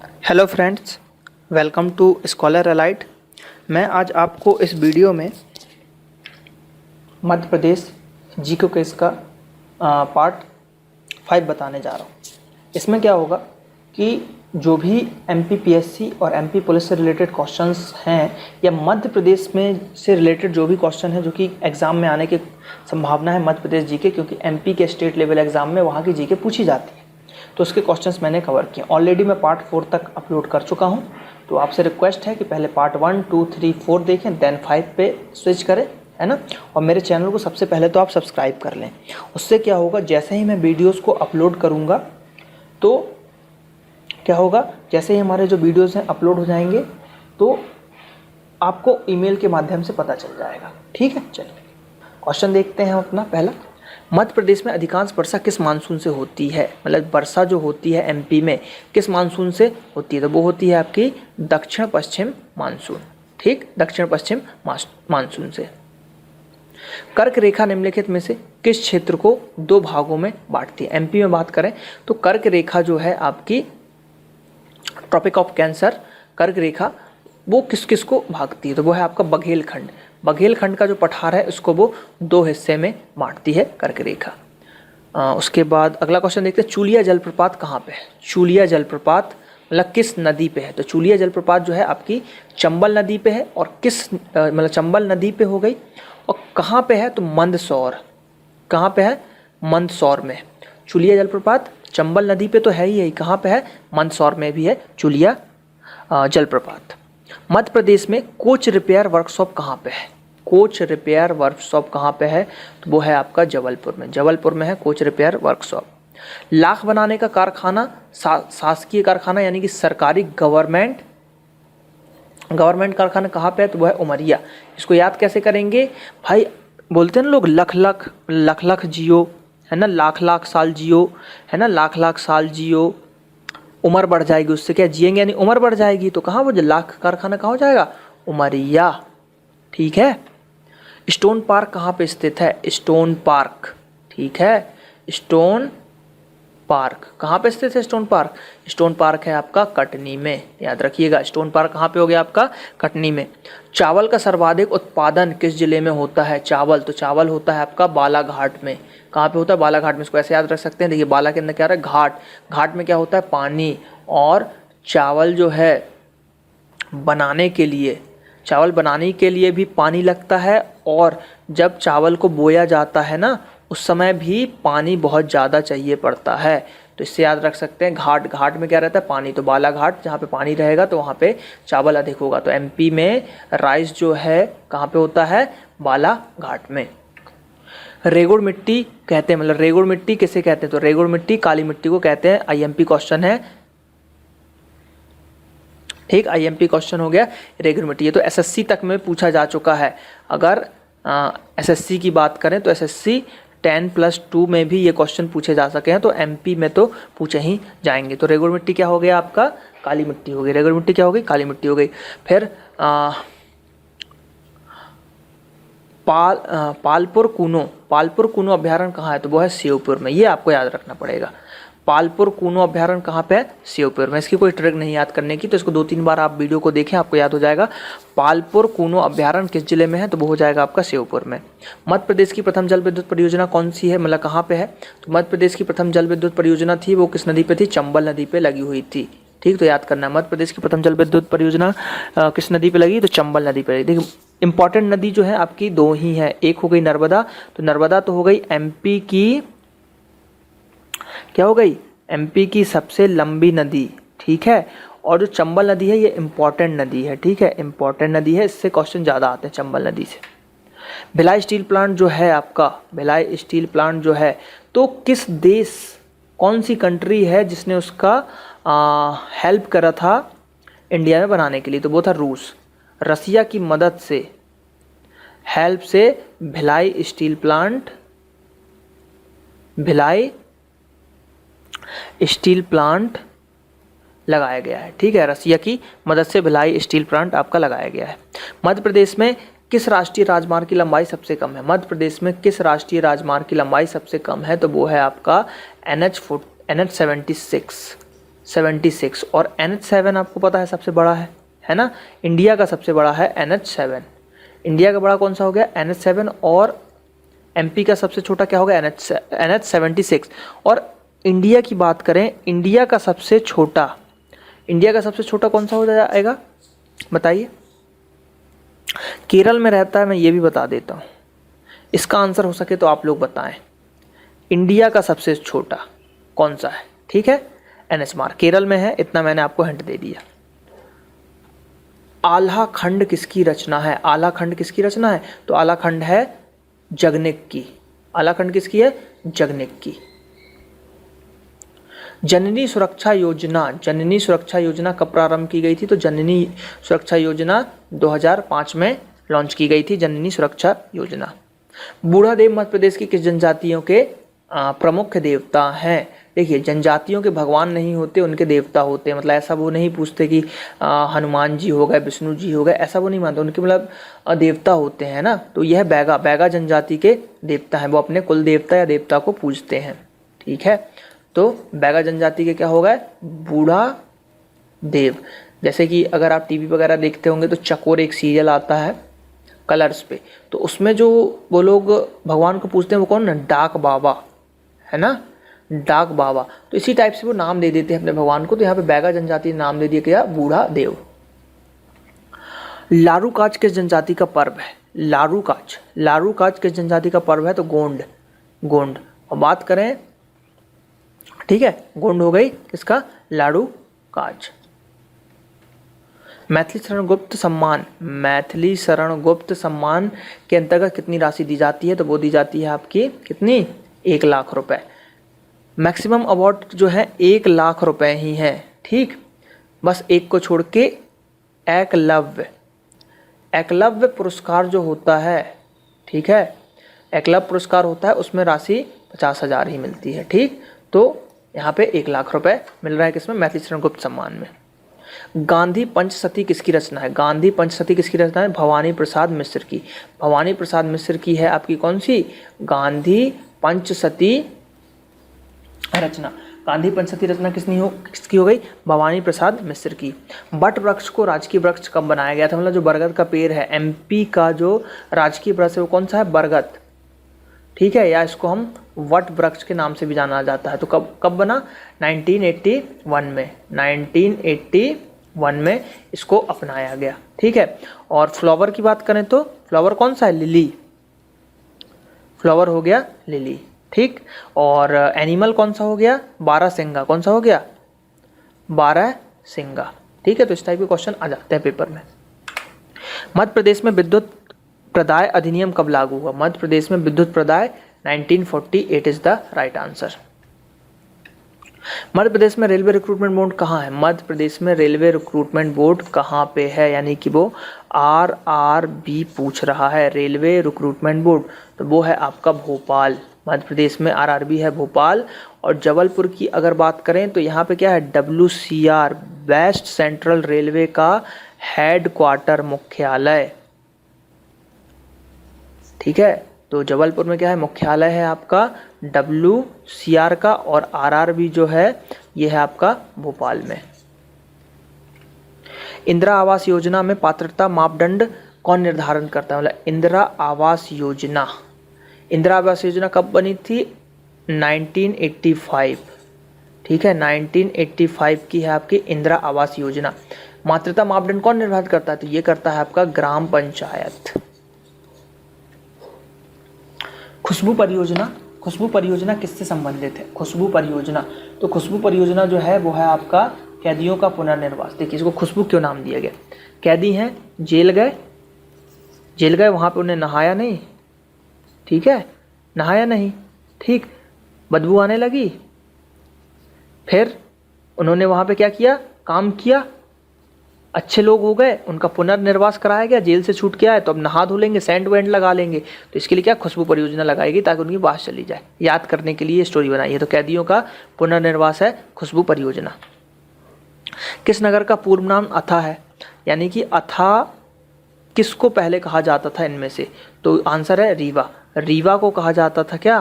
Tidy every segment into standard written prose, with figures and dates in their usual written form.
Hello friends, welcome to scholar alight. मैं आज आपको इस वीडियो में मध्य प्रदेश जीके क्विज का पार्ट 5 बताने जा रहा हूँ। इसमें क्या होगा कि जो भी एमपीपीएससी और एमपी पुलिस से रिलेटेड क्वेश्चंस हैं या मध्य प्रदेश में से रिलेटेड जो भी क्वेश्चन है जो कि एग्ज़ाम में आने की संभावना है मध्य प्रदेश जीके, क्योंकि एमपी के स्टेट लेवल एग्ज़ाम में वहाँ की जीके पूछी जाती है, तो उसके क्वेश्चंस मैंने कवर किए। ऑलरेडी मैं पार्ट 4 तक अपलोड कर चुका हूं, तो आपसे रिक्वेस्ट है कि पहले पार्ट 1, 2, 3, 4 देखें, देन 5 पे स्विच करें, है ना। और मेरे चैनल को सबसे पहले तो आप सब्सक्राइब कर लें। उससे क्या होगा, जैसे ही मैं वीडियोस को अपलोड करूंगा तो क्या होगा, जैसे ही हमारे जो वीडियोज़ हैं अपलोड हो जाएंगे तो आपको ईमेल के माध्यम से पता चल जाएगा। ठीक है, चलिए क्वेश्चन देखते हैं अपना पहला। मध्य प्रदेश में अधिकांश वर्षा किस मानसून से होती है? मतलब वर्षा जो होती है एमपी में किस मानसून से होती है? तो वो होती है आपकी दक्षिण पश्चिम मानसून। ठीक, दक्षिण पश्चिम मानसून से। कर्क रेखा निम्नलिखित में से किस क्षेत्र को दो भागों में बांटती है? एमपी में बात करें तो कर्क रेखा जो है आपकी ट्रॉपिक ऑफ कैंसर कर्क रेखा, वो किस किस को भागती है? तो वो है आपका बघेलखंड। बघेलखंड का जो पठार है उसको वो दो हिस्से में बांटती है कर्क रेखा। उसके बाद अगला क्वेश्चन देखते हैं, चूलिया जलप्रपात कहाँ पे है? चूलिया जलप्रपात मतलब किस नदी पे है? तो चूलिया जलप्रपात जो है आपकी चंबल नदी पे है। और किस मतलब चंबल नदी पे हो गई। और कहाँ पे है? तो मंदसौर। कहाँ पे है? मंदसौर में। चूलिया जलप्रपात चंबल नदी पे तो है ही, कहाँ पे है? मंदसौर में भी है चूलिया जलप्रपात। मध्य प्रदेश में कोच रिपेयर वर्कशॉप कहाँ पे है? कोच रिपेयर वर्कशॉप कहाँ पे है? तो वो है आपका जबलपुर में। जबलपुर में है कोच रिपेयर वर्कशॉप। लाख बनाने का कारखाना शासकीय कारखाना यानी कि सरकारी गवर्नमेंट कारखाना कहाँ पे है? तो वो है उमरिया। इसको याद कैसे करेंगे भाई? बोलते हैं ना लोग लख लख जियो, है ना, लाख लाख साल जियो, है ना, लाख लाख साल जियो, उम्र बढ़ जाएगी। उससे क्या जिएंगे, यानी उम्र बढ़ जाएगी। तो कहाँ वो जो लाख कारखाना कहाँ हो जाएगा? उमरिया। ठीक है। स्टोन पार्क कहाँ पे स्थित है? Stone park. ठीक है, स्टोन पार्क कहाँ पे स्थित है? स्टोन पार्क, स्टोन पार्क है आपका कटनी में। याद रखिएगा, स्टोन पार्क कहाँ पे हो गया आपका? कटनी में। चावल का सर्वाधिक उत्पादन किस जिले में होता है? चावल, तो चावल होता है आपका बालाघाट में। कहाँ पे होता है? बालाघाट में। इसको ऐसे याद रख सकते हैं, देखिए बाला के अंदर क्या रहा है? घाट। घाट में क्या होता है? पानी। और चावल जो है बनाने के लिए, चावल बनाने के लिए भी पानी लगता है। और जब चावल को बोया जाता है ना, उस समय भी पानी बहुत ज़्यादा चाहिए पड़ता है। तो इससे याद रख सकते हैं, घाट। घाट में क्या रहता है? पानी। तो बालाघाट जहाँ पे पानी रहेगा तो वहाँ पे चावल अधिक होगा। तो एमपी में राइस जो है कहाँ पे होता है? बालाघाट में। रेगुड़ मिट्टी कहते हैं, मतलब रेगुड़ मिट्टी किसे कहते हैं? तो रेगुड़ मिट्टी काली मिट्टी को कहते हैं। आईएमपी क्वेश्चन है। ठीक, आईएमपी क्वेश्चन हो गया रेगुड़ मिट्टी। ये तो एसएससी तक में पूछा जा चुका है। अगर एसएससी की बात करें तो एसएससी 10+2 में भी ये क्वेश्चन पूछे जा सके हैं, तो एमपी में तो पूछे ही जाएंगे। तो रेगुड़ मिट्टी क्या हो गया आपका? काली मिट्टी हो गई। रेगुड़ मिट्टी क्या हो गई? काली मिट्टी हो गई। फिर पालपुर कूनो अभ्यारण्य कहाँ है? तो वो है श्योपुर में। ये आपको याद रखना पड़ेगा। पालपुर कूनो अभ्यारण्य कहाँ पे है? श्योपुर में। इसकी कोई ट्रिक नहीं याद करने की, तो इसको 2-3 बार आप वीडियो को देखें, आपको याद हो जाएगा। पालपुर कूनो अभ्यारण्य किस जिले में है? तो वो हो जाएगा आपका श्योपुर में। मध्य प्रदेश की प्रथम जल विद्युत परियोजना कौन सी है, मतलब कहाँ पे है? तो मध्य प्रदेश की प्रथम जल विद्युत परियोजना थी, वो किस नदी पे थी? चंबल नदी पे लगी हुई थी। ठीक, तो याद करना है, मध्य प्रदेश की प्रथम जल विद्युत परियोजना किस नदी पे लगी? तो चंबल नदी पे लगी। देखिए इंपॉर्टेंट नदी जो है आपकी दो ही है, एक हो गई नर्मदा। तो नर्मदा तो हो गई एमपी की, क्या हो गई? एमपी की सबसे लंबी नदी। ठीक है। और जो चंबल नदी है ये इंपॉर्टेंट नदी है। ठीक है, इंपॉर्टेंट नदी है, इससे क्वेश्चन ज़्यादा आते हैं चंबल नदी से। भिलाई स्टील प्लांट जो है आपका, भिलाई स्टील प्लांट जो है, तो किस देश, कौन सी कंट्री है जिसने उसका हेल्प करा था इंडिया में बनाने के लिए? तो वो था रूस। रसिया की मदद से, हेल्प से भिलाई स्टील प्लांट लगाया गया है। ठीक है, रसिया की मदद से भिलाई स्टील प्लांट आपका लगाया गया है। मध्य प्रदेश में किस राष्ट्रीय राजमार्ग की लंबाई सबसे कम है? मध्य प्रदेश में किस राष्ट्रीय राजमार्ग की लंबाई सबसे कम है? तो वो है आपका NH76। 76 और NH7 आपको पता है सबसे बड़ा है ना, इंडिया का सबसे बड़ा है NH7। इंडिया का बड़ा कौन सा हो गया NH7 और MP का सबसे छोटा क्या होगा NH76। और इंडिया की बात करें, इंडिया का सबसे छोटा कौन सा हो जाएगा बताइए। केरल में रहता है, मैं ये भी बता देता हूँ, इसका आंसर हो सके तो आप लोग बताएं, इंडिया का सबसे छोटा कौन सा है। ठीक है, NH मार्ग केरल में है, इतना मैंने आपको हिंट दे दिया। आल्हा खंड किसकी रचना है? आल्हा खंड किसकी रचना है? तो आल्हा खंड है जगनिक की। आल्हा खंड किसकी है? जगनिक की। जननी सुरक्षा योजना कब प्रारंभ की गई थी? तो जननी सुरक्षा योजना 2005 में लॉन्च की गई थी, जननी सुरक्षा योजना। बूढ़ा देव मध्य प्रदेश की किस जनजातियों के प्रमुख देवता हैं? देखिए, जनजातियों के भगवान नहीं होते, उनके देवता होते हैं। मतलब ऐसा वो नहीं पूछते कि हनुमान जी हो गए, विष्णु जी हो गए, ऐसा वो नहीं मानते, उनके मतलब देवता होते हैं ना। तो यह बैगा जनजाति के देवता हैं, वो अपने कुल देवता या देवता को पूजते हैं। ठीक है, तो बैगा जनजाति के क्या हो गए? बूढ़ा देव। जैसे कि अगर आप टीवी वगैरह देखते होंगे तो चकोर एक सीरियल आता है कलर्स पे, तो उसमें जो वो लोग भगवान को पूछते हैं वो कौन? डाक बाबा है ना, डाक बाबा। तो इसी टाइप से वो नाम दे देते हैं अपने भगवान को। तो यहाँ पे बैगा जनजाति ने नाम दे दिया क्या? बूढ़ा देव। लारूकाज किस जनजाति का पर्व है? लारूकाज किस जनजाति का पर्व है? तो गोंड। और बात करें, ठीक है, गोंड हो गई किसका? लारूकाज। मैथिली शरण गुप्त सम्मान के अंतर्गत कितनी राशि दी जाती है? तो वो दी जाती है आपकी कितनी? 1 लाख रुपए। मैक्सिमम अवार्ड जो है 1 लाख रुपए ही है। ठीक, बस एक को छोड़ के एकलव्य पुरस्कार जो होता है, ठीक है, एकलव्य पुरस्कार होता है, उसमें राशि 50,000 ही मिलती है। ठीक, तो यहाँ पे 1 लाख रुपए मिल रहा है किसमें? मैथिली शरण गुप्त सम्मान में। गांधी पंचसती किसकी रचना है? भवानी प्रसाद मिश्र की। भवानी प्रसाद मिश्र की है आपकी कौन सी? गांधी पंचसती रचना। गांधी पंचसती रचना किसकी हो गई? भवानी प्रसाद मिश्र की। बट वृक्ष को राजकीय वृक्ष कब बनाया गया था? मतलब जो बरगद का पेड़ है, MP का जो राजकीय वृक्ष है वो कौन सा है? बरगद। ठीक है, या इसको हम वट वृक्ष के नाम से भी जाना जाता है। तो कब बना? 1981 में इसको अपनाया गया। ठीक है, और फ्लावर की बात करें तो फ्लावर कौन सा है? लिली। फ्लावर हो गया लिली। ठीक, और एनिमल कौन सा हो गया? बारहसिंगा। कौन सा हो गया? बारहसिंगा। ठीक है, तो इस टाइप के क्वेश्चन आ जाते हैं पेपर में। मध्य प्रदेश में विद्युत प्रदाय अधिनियम कब लागू हुआ? मध्य प्रदेश में विद्युत प्रदाय 1948 is the right answer. Madhya Pradesh में रेलवे रिक्रूटमेंट बोर्ड कहाँ है? मध्य प्रदेश में रेलवे रिक्रूटमेंट बोर्ड कहाँ पे है? यानी कि वो RRB पूछ रहा है, रेलवे रिक्रूटमेंट बोर्ड, तो वो है आपका भोपाल। मध्य प्रदेश में RRB है भोपाल। और जबलपुर की अगर बात करें तो यहाँ पे क्या है? WCR वेस्ट सेंट्रल रेलवे का हेडक्वार्टर मुख्यालय। ठीक है, तो जबलपुर में क्या है? मुख्यालय है आपका WCR का, और RRB जो है ये है आपका भोपाल में। इंदिरा आवास योजना में पात्रता मापदंड कौन निर्धारण करता है? मतलब इंदिरा आवास योजना कब बनी थी? 1985। ठीक है, 1985 की है आपकी इंदिरा आवास योजना। पात्रता मापदंड कौन निर्धारित करता है? तो ये करता है आपका ग्राम पंचायत। खुशबू परियोजना किससे संबंधित है? खुशबू परियोजना जो है वो है आपका कैदियों का पुनर्निर्वास। देखिए, इसको खुशबू क्यों नाम दिया गया? कैदी हैं, जेल गए, वहाँ पे उन्हें नहाया नहीं, ठीक है, नहाया नहीं, ठीक, बदबू आने लगी, फिर उन्होंने वहाँ पे क्या किया? काम किया, अच्छे लोग हो गए, उनका पुनर्निर्वास कराया गया, जेल से छूट के आए तो अब नहा धो लेंगे, सेंट वेंट लगा लेंगे। तो इसके लिए क्या? खुशबू परियोजना लगाएगी ताकि उनकी बात चली जाए। याद करने के लिए स्टोरी बनाई है। तो कैदियों का पुनर्निर्वास है खुशबू परियोजना। किस नगर का पूर्व नाम अथा है? यानी कि अथा किसको पहले कहा जाता था इनमें से? तो आंसर है रीवा। रीवा को कहा जाता था क्या?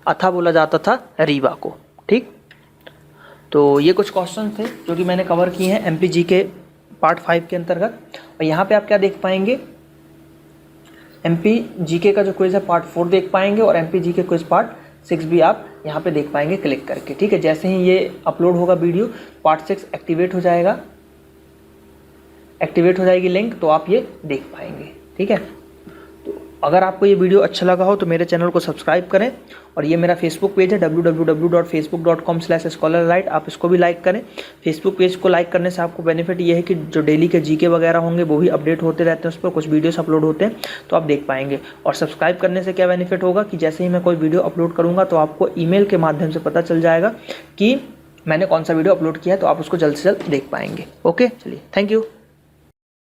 अथा बोला जाता था रीवा को। ठीक, तो ये कुछ क्वेश्चन थे जो कि मैंने कवर किए हैं MPG के पार्ट 5 के अंतर्गत। और यहाँ पे आप क्या देख पाएंगे, MPGK का जो क्विज है पार्ट 4 देख पाएंगे और MPGK क्विज पार्ट 6 भी आप यहाँ पे देख पाएंगे क्लिक करके। ठीक है, जैसे ही ये अपलोड होगा वीडियो, पार्ट 6 एक्टिवेट हो जाएगा, एक्टिवेट हो जाएगी लिंक, तो आप ये देख पाएंगे। ठीक है, तो अगर आपको ये वीडियो अच्छा लगा हो तो मेरे चैनल को सब्सक्राइब करें। और ये मेरा फेसबुक पेज है www.facebook.com/scholarlight, आप इसको भी लाइक करें। फेसबुक पेज को लाइक करने से आपको बेनिफिट ये है कि जो डेली के जीके वगैरह होंगे वो भी अपडेट होते रहते हैं, उस पर कुछ वीडियोस अपलोड होते हैं तो आप देख पाएंगे। और सब्सक्राइब करने से क्या बेनिफिट होगा कि जैसे ही मैं कोई वीडियो अपलोड करूँगा तो आपको ईमेल के माध्यम से पता चल जाएगा कि मैंने कौन सा वीडियो अपलोड किया है, तो आप उसको जल्द से जल्द देख पाएंगे। ओके, चलिए, थैंक यू।